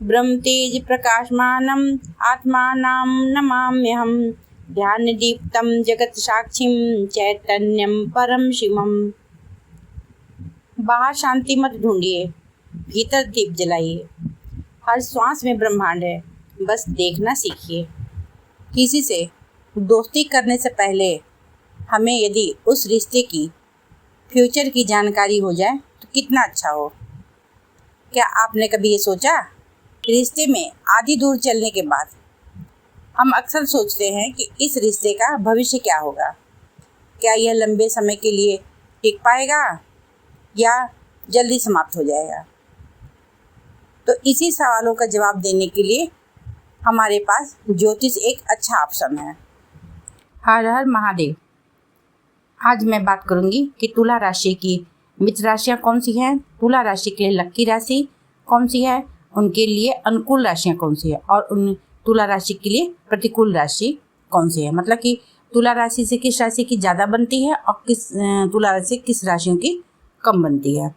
ब्रह्म तेज प्रकाशमानम आत्मानां नमाम्यहम ध्यान दीप्तम जगत साक्षिम चैतन्यम परम शिवम। बाहर शांति मत ढूंढिए, भीतर दीप जलाइए। हर श्वास में ब्रह्मांड है, बस देखना सीखिए। किसी से दोस्ती करने से पहले हमें यदि उस रिश्ते की फ्यूचर की जानकारी हो जाए तो कितना अच्छा हो। क्या आपने कभी ये सोचा? रिश्ते में आधी दूर चलने के बाद हम अक्सर सोचते हैं कि इस रिश्ते का भविष्य क्या होगा। क्या यह लंबे समय के लिए टिक पाएगा या जल्दी समाप्त हो जाएगा? तो इसी सवालों का जवाब देने के लिए हमारे पास ज्योतिष एक अच्छा ऑप्शन है। हर हर महादेव। आज मैं बात करूंगी कि तुला राशि की मित्र राशियाँ कौन सी हैं, तुला राशि के लिए लकी राशि कौन सी है, उनके लिए अनुकूल राशियाँ कौन सी है और उन तुला राशि के लिए प्रतिकूल राशि कौन सी है। मतलब कि तुला राशि से किस राशि की ज़्यादा बनती है और किस तुला राशि से किस राशियों की कम बनती है।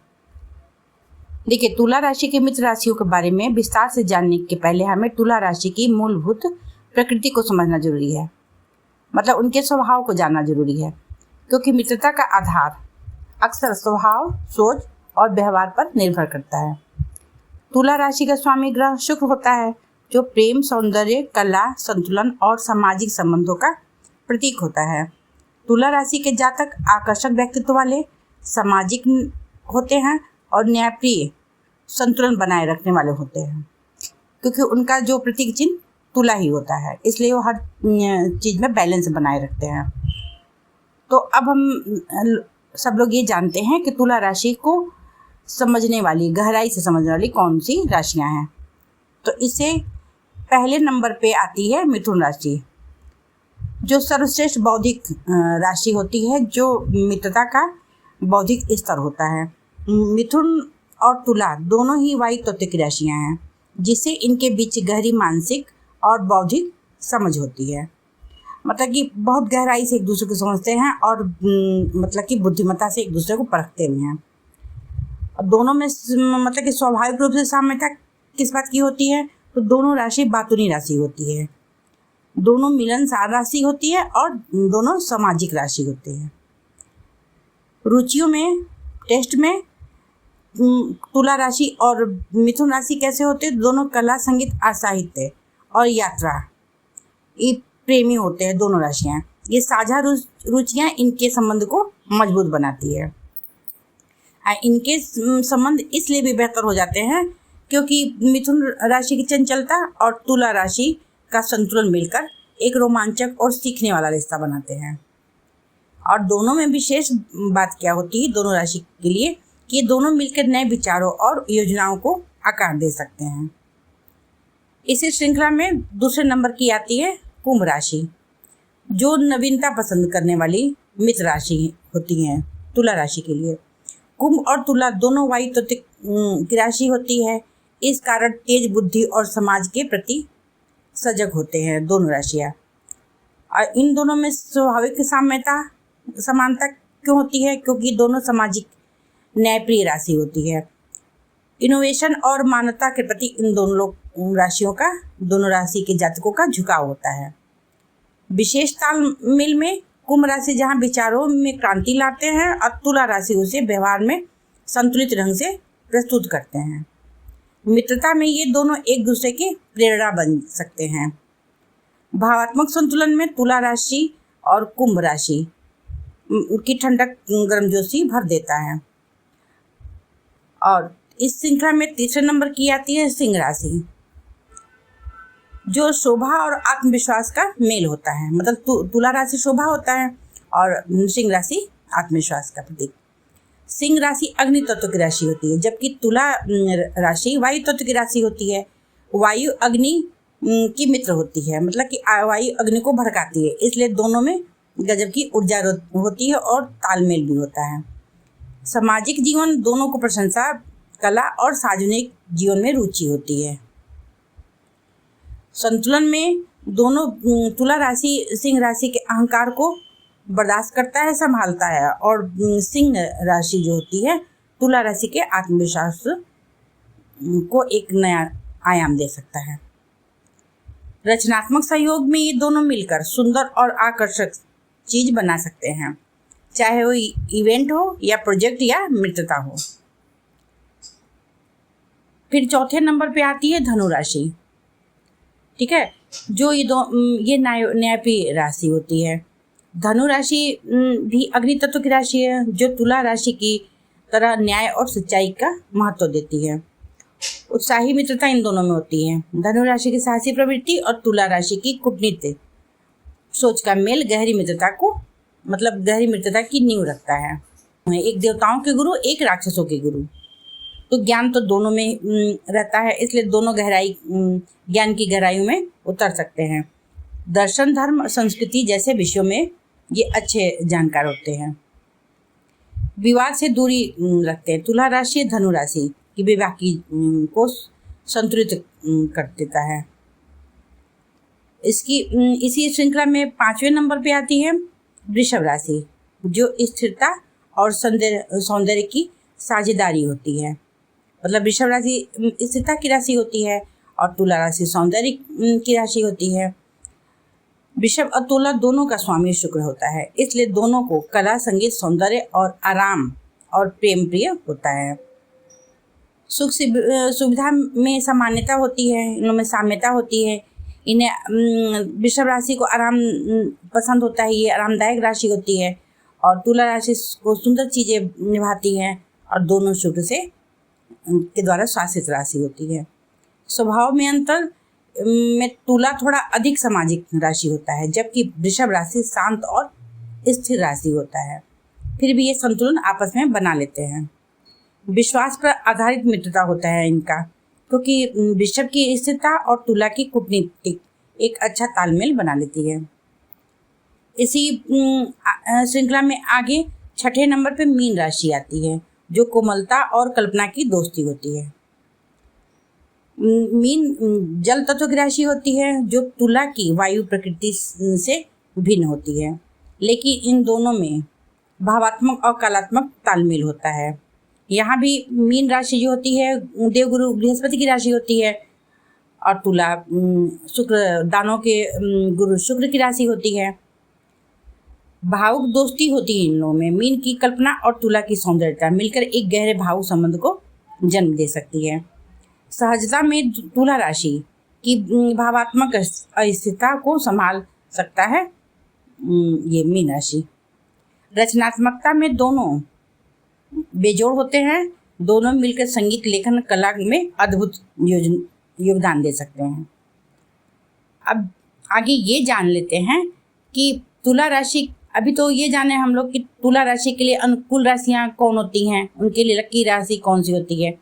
देखिए, तुला राशि के मित्र राशियों के बारे में विस्तार से जानने के पहले हमें तुला राशि की मूलभूत प्रकृति को समझना जरूरी है। मतलब उनके स्वभाव को जानना जरूरी है, क्योंकि मित्रता का आधार अक्सर स्वभाव, सोच और व्यवहार पर निर्भर करता है। तुला राशि का स्वामी ग्रह शुक्र होता है, जो प्रेम, सौंदर्य, कला, संतुलन और सामाजिक संबंधों का प्रतीक होता है। तुला राशि के जातक आकर्षक व्यक्तित्व वाले, सामाजिक होते हैं और न्यायप्रिय, संतुलन बनाए रखने वाले होते हैं, क्योंकि उनका जो प्रतीक चिन्ह तुला ही होता है, इसलिए वो हर चीज़ में बैलेंस बनाए रखते हैं। तो अब हम सब लोग ये जानते हैं कि तुला राशि को समझने वाली, गहराई से समझने वाली कौन सी राशियां हैं। तो इससे पहले नंबर पे आती है मिथुन राशि, जो सर्वश्रेष्ठ बौद्धिक राशि होती है, जो मित्रता का बौद्धिक स्तर होता है। मिथुन और तुला दोनों ही वायु तत्व की राशियां हैं, जिससे इनके बीच गहरी मानसिक और बौद्धिक समझ होती है। मतलब कि बहुत गहराई से एक दूसरे को समझते हैं और मतलब कि बुद्धिमत्ता से एक दूसरे को परखते भी हैं। और दोनों में मतलब कि स्वाभाविक रूप से साम्यता किस बात की होती है? तो दोनों राशि बातूनी राशि होती है, दोनों मिलनसार राशि होती है और दोनों सामाजिक राशि होते हैं। रुचियों में, टेस्ट में तुला राशि और मिथुन राशि कैसे होते हैं? दोनों कला, संगीत, साहित्य और यात्रा ये प्रेमी होते हैं दोनों राशियाँ। ये साझा रुचियाँ इनके संबंध को मजबूत बनाती है। इनके संबंध इसलिए भी बेहतर हो जाते हैं क्योंकि मिथुन राशि की चंचलता और तुला राशि का संतुलन मिलकर एक रोमांचक और सीखने वाला रिश्ता बनाते हैं। और दोनों में विशेष बात क्या होती है दोनों राशि के लिए कि ये दोनों मिलकर नए विचारों और योजनाओं को आकार दे सकते हैं। इसी श्रृंखला में दूसरे नंबर की आती है कुंभ राशि, जो नवीनता पसंद करने वाली मित्र राशि होती हैं तुला राशि के लिए। कुंभ और तुला दोनों वायु तत्व की राशि होती है, इस कारण तेज बुद्धि और समाज के प्रति सजग होते हैं दोनों राशियाँ। और इन दोनों में स्वाभाविक समानता क्यों होती है? क्योंकि दोनों सामाजिक न्यायप्रिय राशि होती है। इनोवेशन और मानवता के प्रति इन दोनों राशियों का, दोनों राशि के जातकों का झुकाव होता है। विशेष तालमेल में कुंभ राशि जहाँ विचारों में क्रांति लाते हैं और तुला राशि उसे व्यवहार में संतुलित ढंग से प्रस्तुत करते हैं। मित्रता में ये दोनों एक दूसरे की प्रेरणा बन सकते हैं। भावात्मक संतुलन में तुला राशि और कुंभ राशि की ठंडक गर्मजोशी भर देता है। और इस श्रृंखला में तीसरे नंबर की आती है सिंह राशि, जो शोभा और आत्मविश्वास का मेल होता है। मतलब तुला राशि शोभा होता है और सिंह राशि आत्मविश्वास का प्रतीक। सिंह राशि अग्नि तत्व की राशि होती है, जबकि तुला राशि वायु तत्व की राशि होती है। वायु अग्नि की मित्र होती है, मतलब कि वायु अग्नि को भड़काती है, इसलिए दोनों में गजब की ऊर्जा होती है और तालमेल भी होता है। सामाजिक जीवन दोनों को प्रशंसा, कला और सार्वजनिक जीवन में रुचि होती है। संतुलन में दोनों तुला राशि सिंह राशि के अहंकार को बर्दाश्त करता है, संभालता है, और सिंह राशि जो होती है तुला राशि के आत्मविश्वास को एक नया आयाम दे सकता है। रचनात्मक सहयोग में ये दोनों मिलकर सुंदर और आकर्षक चीज बना सकते हैं, चाहे वो इवेंट हो या प्रोजेक्ट या मित्रता हो। फिर चौथे नंबर पे आती है धनु राशि। ठीक है, जो ये न्यायपी राशि होती है। धनु राशि भी अग्नि तत्व की राशि है, जो तुला राशि की तरह न्याय और सच्चाई का महत्व देती है। उत्साही मित्रता इन दोनों में होती है। धनु राशि की साहसी प्रवृत्ति और तुला राशि की कूटनीतिक सोच का मेल गहरी मित्रता की नींव रखता है। एक देवताओं के गुरु, एक राक्षसों के गुरु, तो ज्ञान तो दोनों में रहता है, इसलिए दोनों ज्ञान की गहराइयों में उतर सकते हैं। दर्शन, धर्म, संस्कृति जैसे विषयों में ये अच्छे जानकार होते हैं। विवाद से दूरी रखते हैं। तुला राशि धनु राशि की विवाह की को संतुलित कर देता है। इसी श्रृंखला में 5वें नंबर पे आती है वृषभ राशि, जो स्थिरता और सौंदर्य की साझेदारी होती है। मतलब वृषभ राशि स्थिरता की राशि होती है और तुला राशि सौंदर्य की राशि होती है। वृषभ और तुला दोनों का स्वामी शुक्र होता है, इसलिए दोनों को कला, संगीत, सौंदर्य और आराम और प्रेम प्रिय होता है। सुख सुविधा में सामान्यता होती है, इनमें साम्यता होती है। इन्हें वृषभ राशि को आराम पसंद होता है, ये आरामदायक राशि होती है, और तुला राशि को सुंदर चीज़ें निभाती है, और दोनों शुक्र से के द्वारा शासित राशि होती है। स्वभाव में अंतर में तुला थोड़ा अधिक सामाजिक राशि होता है, जबकि वृषभ राशि शांत और स्थिर राशि होता है। फिर भी ये संतुलन आपस में बना लेते हैं। विश्वास पर आधारित मित्रता होता है इनका, क्योंकि वृषभ की स्थिरता और तुला की कूटनीतिक एक अच्छा तालमेल बना लेती है। इसी श्रृंखला में आगे 6ठे नंबर पे मीन राशि आती है, जो कोमलता और कल्पना की दोस्ती होती है। मीन जल तत्व की राशि होती है, जो तुला की वायु प्रकृति से भिन्न होती है, लेकिन इन दोनों में भावात्मक और कलात्मक तालमेल होता है। यहाँ भी मीन राशि जो होती है देवगुरु बृहस्पति की राशि होती है, और तुला शुक्र दानों के गुरु शुक्र की राशि होती है। भावुक दोस्ती होती है इन लोगों में। मीन की कल्पना और तुला की सौंदर्यता मिलकर एक गहरे भावुक संबंध को जन्म दे सकती है। सहजता में तुला राशि की भावात्मक अस्थिरता को संभाल सकता है ये मीन राशि। रचनात्मकता में दोनों बेजोड़ होते हैं, दोनों मिलकर संगीत, लेखन, कला में अद्भुत योगदान दे सकते हैं। अब आगे ये जान लेते हैं कि तुला राशि, अभी तो ये जाने हम लोग कि तुला राशि के लिए अनुकूल राशियाँ कौन होती हैं, उनके लिए लकी राशि कौन सी होती है।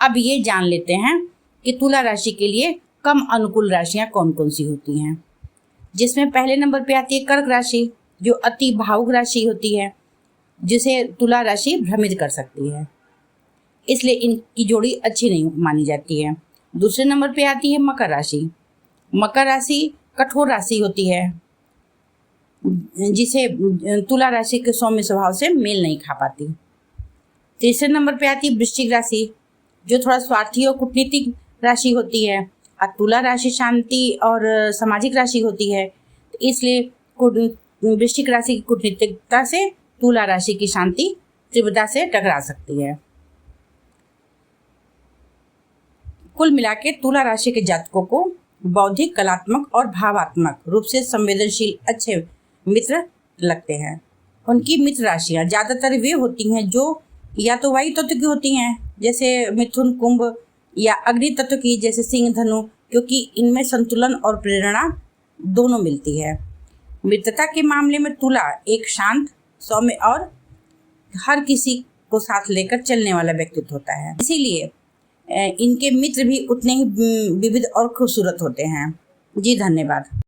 अब ये जान लेते हैं कि तुला राशि के लिए कम अनुकूल राशियाँ कौन कौन सी होती हैं, जिसमें पहले नंबर पे आती है कर्क राशि, जो अति भावुक राशि होती है, जिसे तुला राशि भ्रमित कर सकती है, इसलिए इनकी जोड़ी अच्छी नहीं मानी जाती है। दूसरे नंबर पे आती है मकर राशि। मकर राशि कठोर राशि होती है, जिसे तुला राशि के सौम्य स्वभाव से मेल नहीं खा पाती। तीसरे नंबर पे आती है वृश्चिक राशि, जो थोड़ा स्वार्थी और कूटनीतिक राशि होती है, और तुला राशि शांति और सामाजिक राशि होती है, इसलिए वृश्चिक राशि की कूटनीतिकता से तुला राशि की शांति तीव्रता से टकरा सकती है। कुल मिलाके तुला राशि के जातकों को बौद्धिक, कलात्मक और भावात्मक रूप से संवेदनशील अच्छे मित्र लगते हैं। उनकी मित्र राशियाँ ज़्यादातर वे होती हैं जो या तो वायु तत्व की होती हैं, जैसे मिथुन, कुंभ, या अग्नि तत्व की, जैसे सिंह, धनु, क्योंकि इनमें संतुलन और प्रेरणा दोनों मिलती है। मित्रता के मामले में तुला एक शांत, सौम्य और हर किसी को साथ लेकर चलने वाला व्यक्तित्व होता है, इसीलिए इनके मित्र भी उतने ही विविध और खूबसूरत होते हैं। जी धन्यवाद।